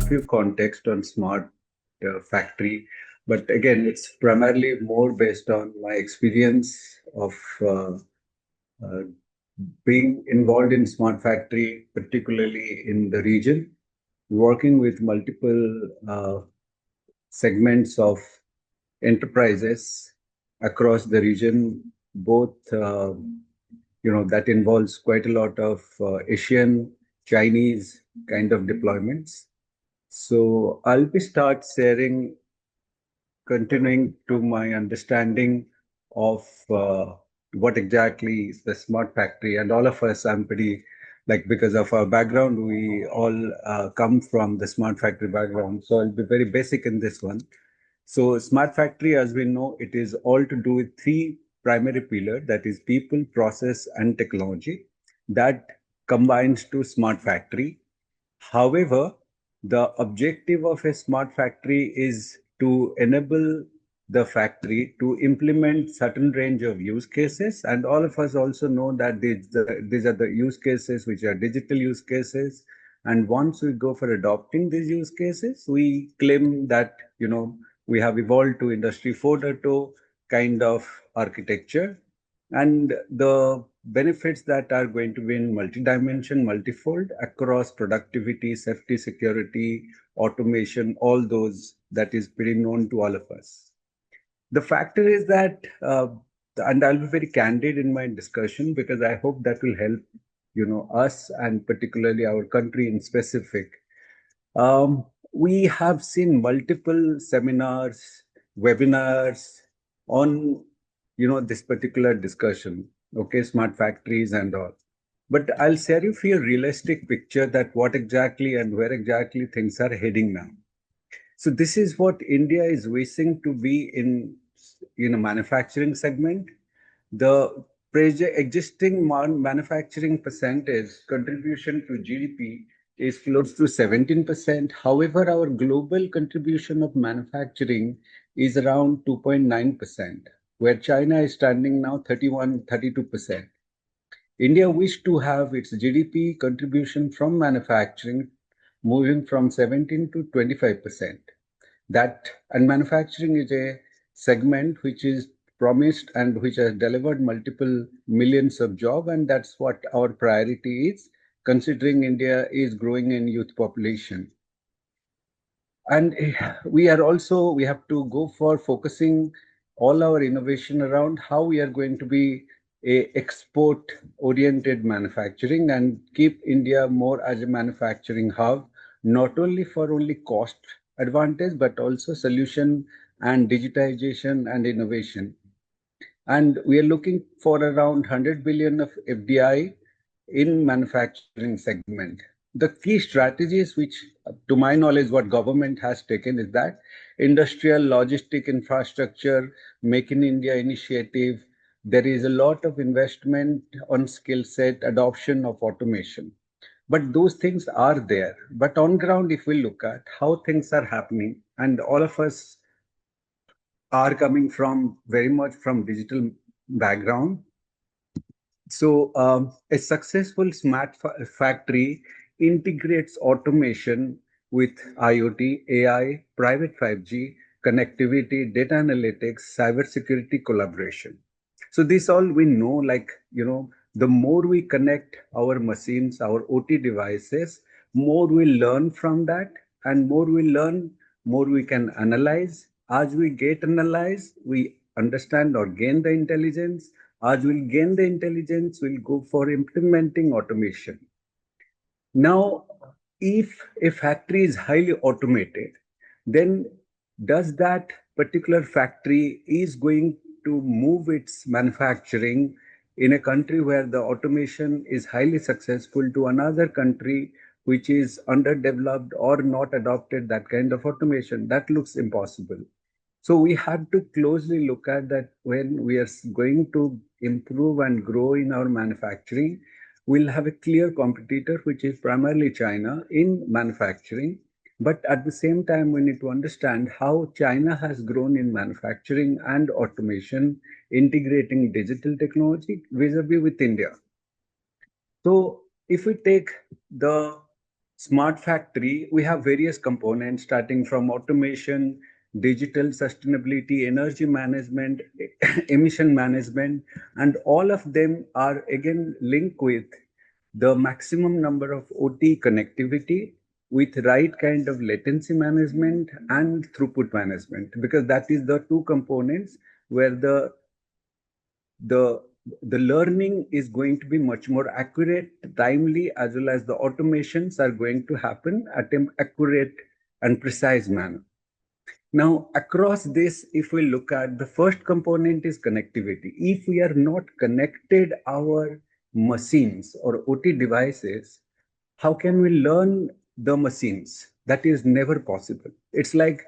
few context on smart factory, but again, it's primarily more based on my experience of uh, being involved in smart factory, particularly in the region, working with multiple segments of enterprises across the region, both that involves quite a lot of Asian, Chinese kind of deployments. So I'll be start sharing, continuing to my understanding of what exactly is the smart factory. And all of us, I'm pretty like because of our background, we all come from the smart factory background. So I'll be very basic in this one. So smart factory, as we know, it is all to do with three primary pillars, that is people, process, and technology that combines to smart factory. However, the objective of a smart factory is to enable the factory to implement certain range of use cases. And all of us also know that these are the use cases which are digital use cases. And once we go for adopting these use cases, we claim that, we have evolved to Industry 4.0 kind of architecture. And the benefits that are going to be in multi-dimension, multifold across productivity, safety, security, automation, all those that is pretty known to all of us. The factor is that, and I'll be very candid in my discussion because I hope that will help, us and particularly our country in specific. We have seen multiple seminars, webinars on, this particular discussion, okay, smart factories and all. But I'll share you a realistic picture that what exactly and where exactly things are heading now. So this is what India is wishing to be in a manufacturing segment. The existing manufacturing percentage contribution to GDP is close to 17%. However, our global contribution of manufacturing is around 2.9%, where China is standing now 31, 32%. India wished to have its GDP contribution from manufacturing moving from 17 to 25%. That and manufacturing is a segment which is promised and which has delivered multiple millions of jobs, and that's what our priority is, considering India is growing in youth population. And we have to go for focusing all our innovation around how we are going to be a export oriented manufacturing and keep India more as a manufacturing hub, not only for only cost advantage but also solution and digitization and innovation. And we are looking for around 100 billion of FDI in manufacturing segment. The key strategies which, to my knowledge, what government has taken is that industrial logistic infrastructure, Make in India initiative, there is a lot of investment on skill set, adoption of automation. But those things are there. But on ground, if we look at how things are happening, and all of us are coming from very much from digital background. So a successful factory integrates automation with IoT, AI, private 5G, connectivity, data analytics, cybersecurity collaboration. So this all we know, like, the more we connect our machines, our OT devices, more we learn from that, and more we learn, more we can analyze. As we get analyzed, we understand or gain the intelligence. As we'll gain the intelligence, we'll go for implementing automation. Now, if a factory is highly automated, then does that particular factory is going to move its manufacturing in a country where the automation is highly successful to another country which is underdeveloped or not adopted that kind of automation? That looks impossible. So we have to closely look at that when we are going to improve and grow in our manufacturing. We'll have a clear competitor, which is primarily China in manufacturing. But at the same time, we need to understand how China has grown in manufacturing and automation, integrating digital technology vis-a-vis with India. So if we take the smart factory, we have various components starting from automation, digital sustainability, energy management, emission management, and all of them are again linked with the maximum number of OT connectivity with right kind of latency management and throughput management, because that is the two components where the the learning is going to be much more accurate, timely, as well as the automations are going to happen at an accurate and precise manner. Now, across this, if we look at the first component is connectivity. If we are not connected our machines or OT devices, how can we learn the machines? That is never possible. It's like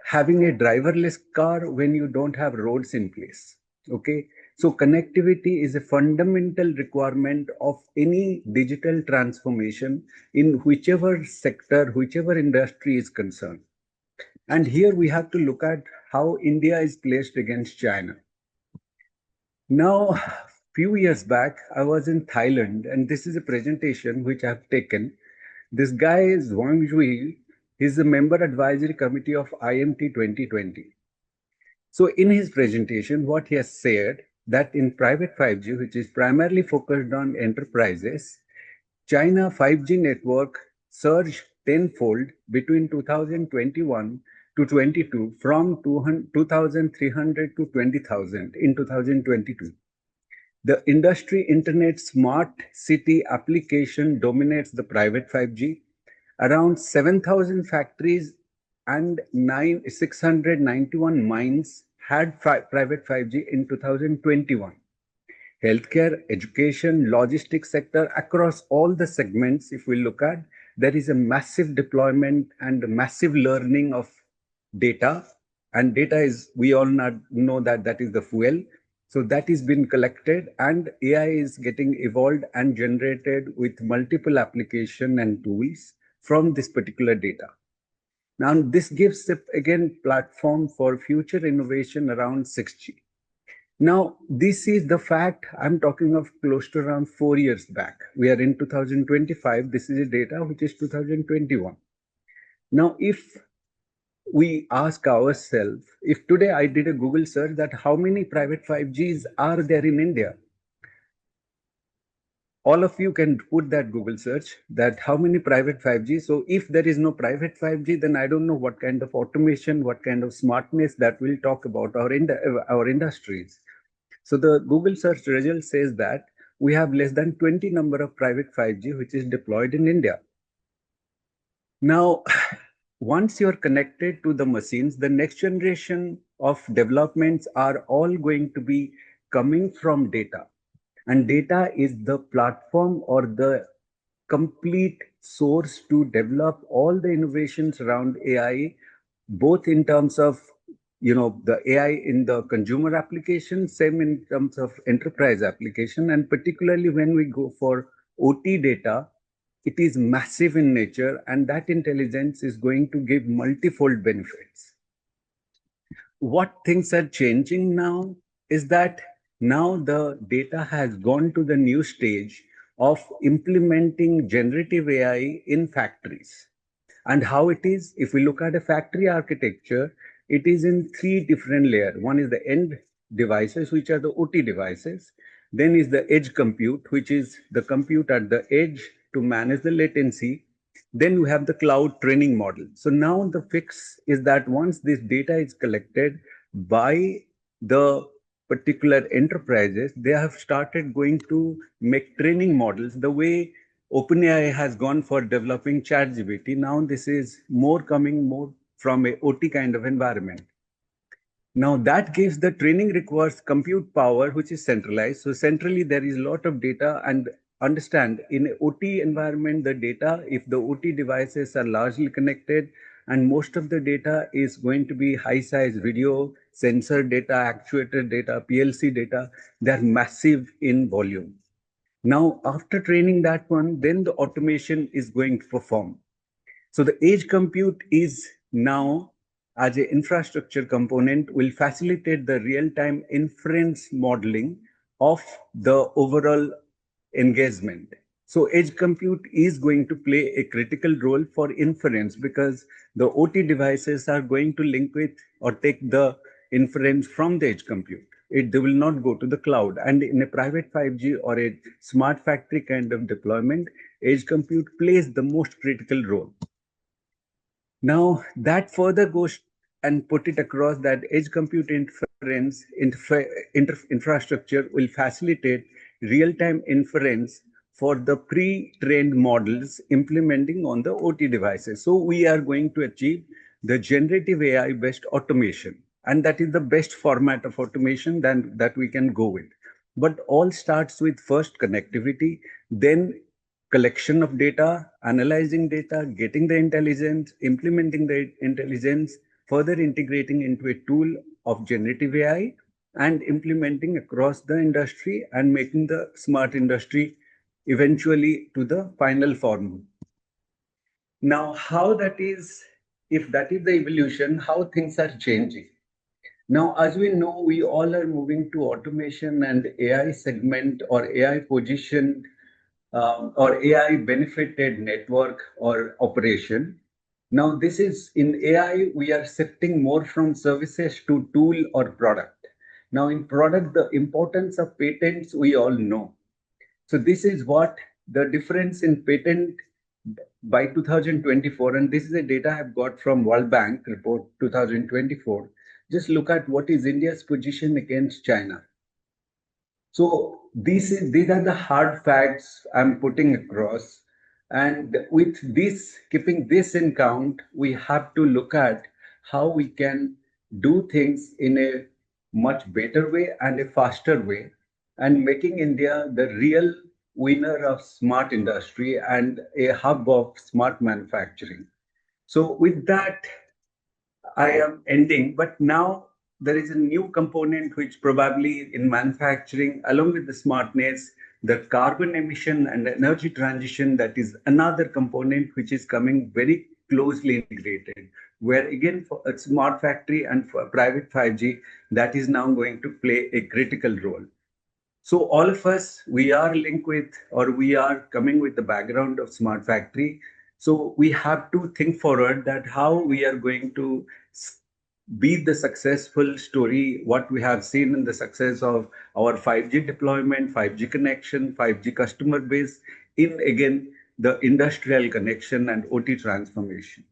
having a driverless car when you don't have roads in place. Okay. So connectivity is a fundamental requirement of any digital transformation in whichever sector, whichever industry is concerned. And here we have to look at how India is placed against China. Now, few years back, I was in Thailand, and this is a presentation which I have taken. This guy is Wang Jui. He's a member advisory committee of IMT 2020. So in his presentation, what he has said that in private 5G, which is primarily focused on enterprises, China 5G network surged tenfold between 2021 to 22 from 2,300 to 20,000 in 2022. The industry internet smart city application dominates the private 5G. Around 7,000 factories and 691 mines had private 5G in 2021. Healthcare, education, logistics sector, across all the segments, if we look at, there is a massive deployment and massive learning of data. And data is, we all know that that is the fuel. So that is being collected and AI is getting evolved and generated with multiple application and tools from this particular data. Now, this gives, again, platform for future innovation around 6G. Now, this is the fact I'm talking of close to around 4 years back. We are in 2025. This is a data which is 2021. Now, if we ask ourselves, if today I did a Google search that how many private 5Gs are there in India, all of you can put that Google search that how many private 5G. So if there is no private 5G, then I don't know what kind of automation, what kind of smartness that will talk about our industries. So the Google search result says that we have less than 20 number of private 5G which is deployed in India. Now, once you're connected to the machines, the next generation of developments are all going to be coming from data. And data is the platform or the complete source to develop all the innovations around AI, both in terms of the AI in the consumer application, same in terms of enterprise application, and particularly when we go for OT data, it is massive in nature, and that intelligence is going to give multifold benefits. What things are changing now is that now the data has gone to the new stage of implementing generative AI in factories. And how it is, if we look at a factory architecture, it is in three different layers. One is the end devices, which are the OT devices. Then is the edge compute, which is the compute at the edge to manage the latency. Then we have the cloud training model. So now the fix is that once this data is collected by the particular enterprises, they have started going to make training models the way OpenAI has gone for developing ChatGPT. Now this is coming more from a OT kind of environment. Now that gives the training requires compute power, which is centralized. So centrally there is a lot of data, and understand in an OT environment, the data, if the OT devices are largely connected, and most of the data is going to be high size video, sensor data, actuator data, PLC data, they're massive in volume. Now, after training that one, then the automation is going to perform. So the edge compute is now, as an infrastructure component, will facilitate the real-time inference modeling of the overall engagement. So edge compute is going to play a critical role for inference because the OT devices are going to link with or take the inference from the edge compute. They will not go to the cloud. And in a private 5G or a smart factory kind of deployment, edge compute plays the most critical role. Now, that further goes and put it across that edge compute inference infrastructure will facilitate real-time inference for the pre-trained models implementing on the OT devices. So we are going to achieve the generative AI-based automation, and that is the best format of automation that we can go with. But all starts with first connectivity, then collection of data, analyzing data, getting the intelligence, implementing the intelligence, further integrating into a tool of generative AI, and implementing across the industry and making the smart industry eventually to the final form. Now, how that is, if that is the evolution, how things are changing. Now, as we know, we all are moving to automation and AI segment or AI positioned or AI benefited network or operation. Now, this is in AI, we are shifting more from services to tool or product. Now, in product, the importance of patents we all know. So, this is what the difference in patent by 2024, and this is the data I've got from World Bank report 2024. Just look at what is India's position against China. So these are the hard facts I'm putting across. And with this, keeping this in count, we have to look at how we can do things in a much better way and a faster way, and making India the real winner of smart industry and a hub of smart manufacturing. So with that, I am ending, but now there is a new component which probably in manufacturing, along with the smartness, the carbon emission and energy transition, that is another component which is coming very closely integrated. Where again, for a smart factory and for private 5G, that is now going to play a critical role. So all of us, we are linked with, or we are coming with the background of smart factory. So we have to think forward that how we are going to be the successful story, what we have seen in the success of our 5G deployment, 5G connection, 5G customer base, in again, the industrial connection and OT transformation.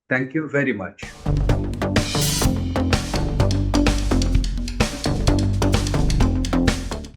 Thank you very much.